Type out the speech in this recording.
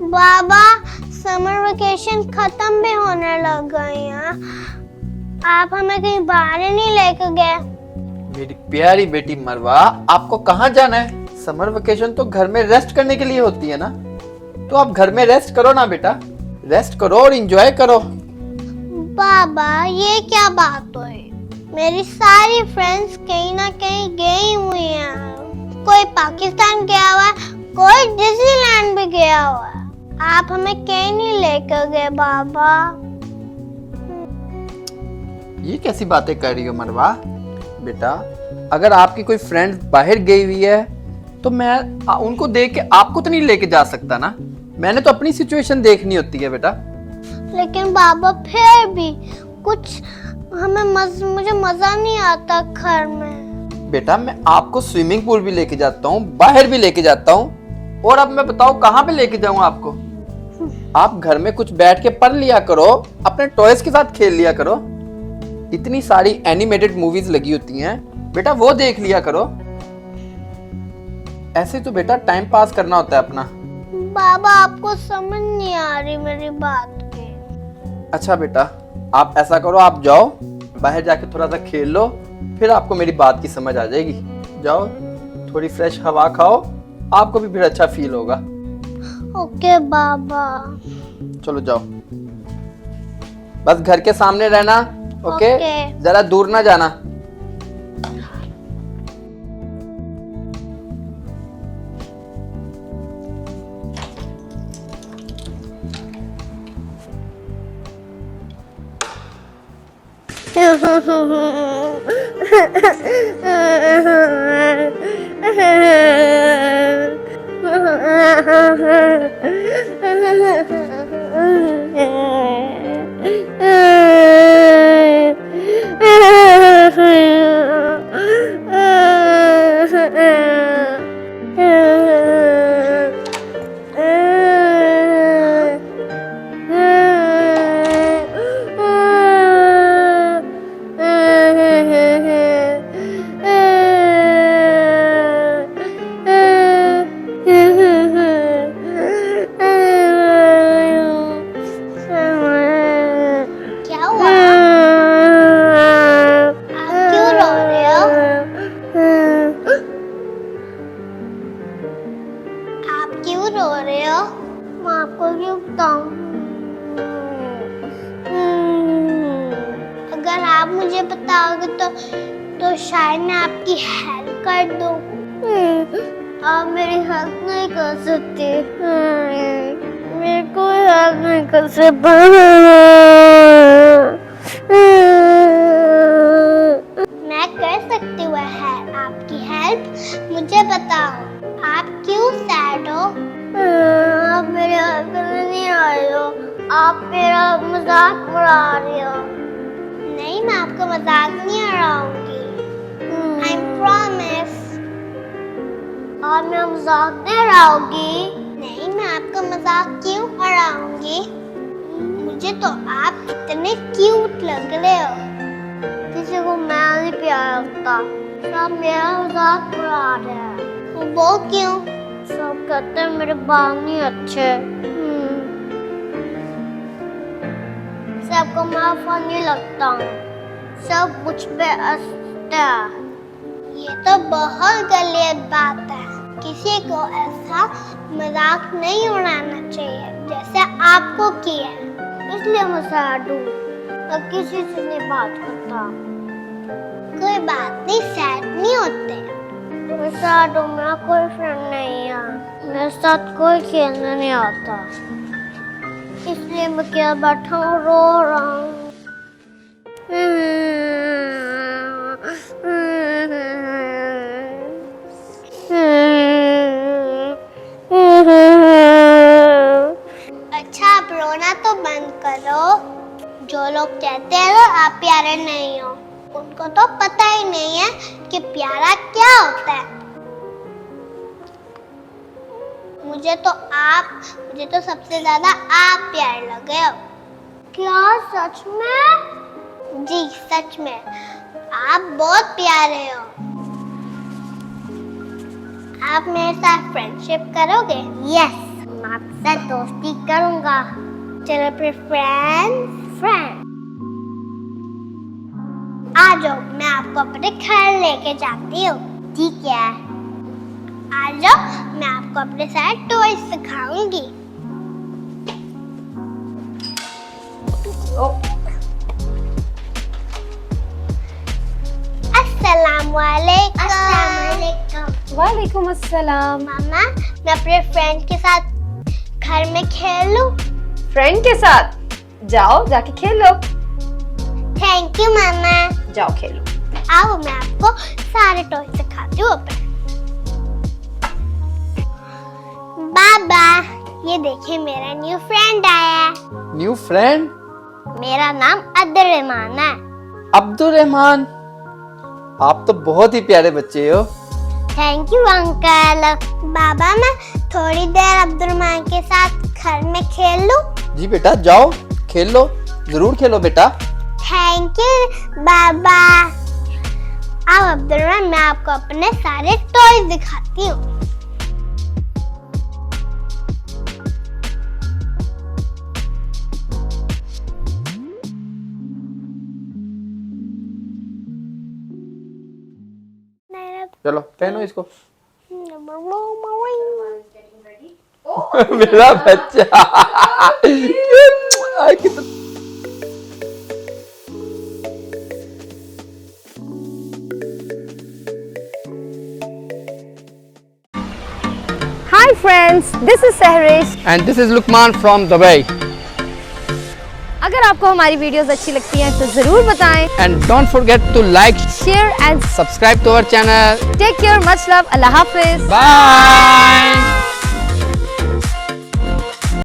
बाबा summer vacation खत्म भी होने लग गए हैं, आप हमें कहीं बाहर ही नहीं लेकर गए। मेरी प्यारी बेटी मरवा, आपको कहाँ जाना है? समर वेकेशन तो घर में रेस्ट करने के लिए होती है ना, तो आप घर में रेस्ट करो ना बेटा, रेस्ट करो और एंजॉय करो। बाबा ये क्या बात हुई? मेरी सारी फ्रेंड्स कहीं ना कहीं गई हुई हैं, कोई पाकिस्तान गया हुआ है, कोई डिज्नीलैंड भी गया हुआ है, आप हमें कहीं नहीं लेकर गए बाबा। ये कैसी बातें कर रही हो मरवा? बेटा अगर आपकी कोई फ्रेंड बाहर गई हुई है तो मैं उनको देख के आपको तो नहीं लेके जा सकता ना, मैंने तो अपनी सिचुएशन देखनी होती है बेटा। लेकिन बाबा फिर भी कुछ मुझे मजा नहीं आता घर में। बेटा मैं आपको स्विमिंग पूल भी लेके जाता हूँ, बाहर भी लेके जाता हूँ, और अब मैं बताऊँ कहाँ पे लेके जाऊँ आपको? आप घर में कुछ बैठ के पढ़ लिया करो, अपने टॉयज के साथ खेल लिया करो, इतनी सारी एनिमेटेड मूवीज लगी होती हैं बेटा, वो देख लिया करो। ऐसे तो बेटा टाइम पास करना होता है अपना। बाबा आपको समझ नहीं आ रही मेरी बात की। अच्छा बेटा आप ऐसा करो, आप जाओ बाहर जाके थोड़ा सा खेल लो, फिर आपको मेरी बात की समझ आ जाएगी। जाओ थोड़ी फ्रेश हवा खाओ, आपको भी फिर अच्छा फील होगा। ओके बाबा। चलो जाओ, बस घर के सामने रहना, ओके? जरा दूर ना जाना। अगर आप मुझे बताओगे तो शायद मैं आपकी हेल्प कर दूं। आप मेरी हेल्प नहीं कर सकते, मेरे को हेल्प नहीं कर सकता। मैं कर सकती हूँ आपकी हेल्प, मुझे बताओ आप क्यों सैड हो? आप मेरे हेल्प करने नहीं आए हो, आप मेरा मजाक उड़ा रहे हो। नहीं मैं आपका मजाक नहीं उड़ाऊंगी, I promise। आप मेरा मजाक नहीं उड़ाओगी? नहीं मैं आपका मजाक क्यों उड़ाऊंगी? मुझे तो आप इतने क्यूट लग रहे हो, किसी को मैं नहीं प्यारा लगता, सब मेरा मजाक उड़ा रहे हैं। वो क्यों? सब कहते हैं मेरे बाल नहीं अच्छे। सबको मैं फनी लगता हूँ, सब मुझ पे हंसते हैं। ये तो बहुत गलत बात है, किसी को ऐसा मजाक नहीं उड़ाना चाहिए जैसे आपको किया, इसलिए मैं सैड हूँ और किसी से नहीं बात करता। कोई बात नहीं, सैड नहीं होते। मैं सैड हूँ, मेरा कोई फ्रेंड नहीं है, मेरे साथ कोई खेलने नहीं आता, इसलिए मैं क्या बैठा हूँ रो रहा हूँ। अच्छा आप रोना तो बंद करो, जो लोग कहते हैं ना आप प्यारे नहीं हो, उनको तो पता ही नहीं है कि प्यारा क्या होता है। मुझे तो सबसे ज्यादा आप प्यारे लगे हो। क्या सच में? जी सच में, आप बहुत प्यारे हो। आप मेरे साथ फ्रेंडशिप करोगे? यस, मैं आपसे साथ दोस्ती करूंगा। चलो फिर फ्रेंड आ जाओ, मैं आपको अपने घर लेके जाती हूँ। ठीक है, आ जाओ, मैं आपको अपने साथ टॉयज सिखाऊंगी। अस्सलामुअलैकुम। वालेकुम अस्सलाम। मामा, मैं अपने फ्रेंड के साथ घर में खेलूं? फ्रेंड के साथ जाओ, जाके खेलो। थैंक यू मामा। जाओ खेलो। आओ, मैं आपको सारे टॉय सिखाती हूँ अपने। बाबा, ये देखिए मेरा न्यू फ्रेंड आया है। New friend? मेरा नाम अब्दुर्रहमान है। अब्दुर्रहमान, आप तो बहुत ही प्यारे बच्चे हो। Thank you uncle. बाबा, मैं थोड़ी देर अब्दुर्रहमान के साथ घर में खेल लूं? जी बेटा, जाओ खेल लो, जरूर खेलो बेटा। थैंक यू बाबा। अब अब्दुर्रहमान, मैं आपको अपने सारे टॉयज दिखाती हूँ। चलो पहनो इसको। मेरा बच्चा। Hi friends, this is Sahrish and this is Luqman from Dubai. अगर आपको हमारी वीडियोस अच्छी लगती हैं तो जरूर बताएं। And don't forget to like, share and subscribe to our channel. Take care, much love, अल्लाह हाफिज। बाय।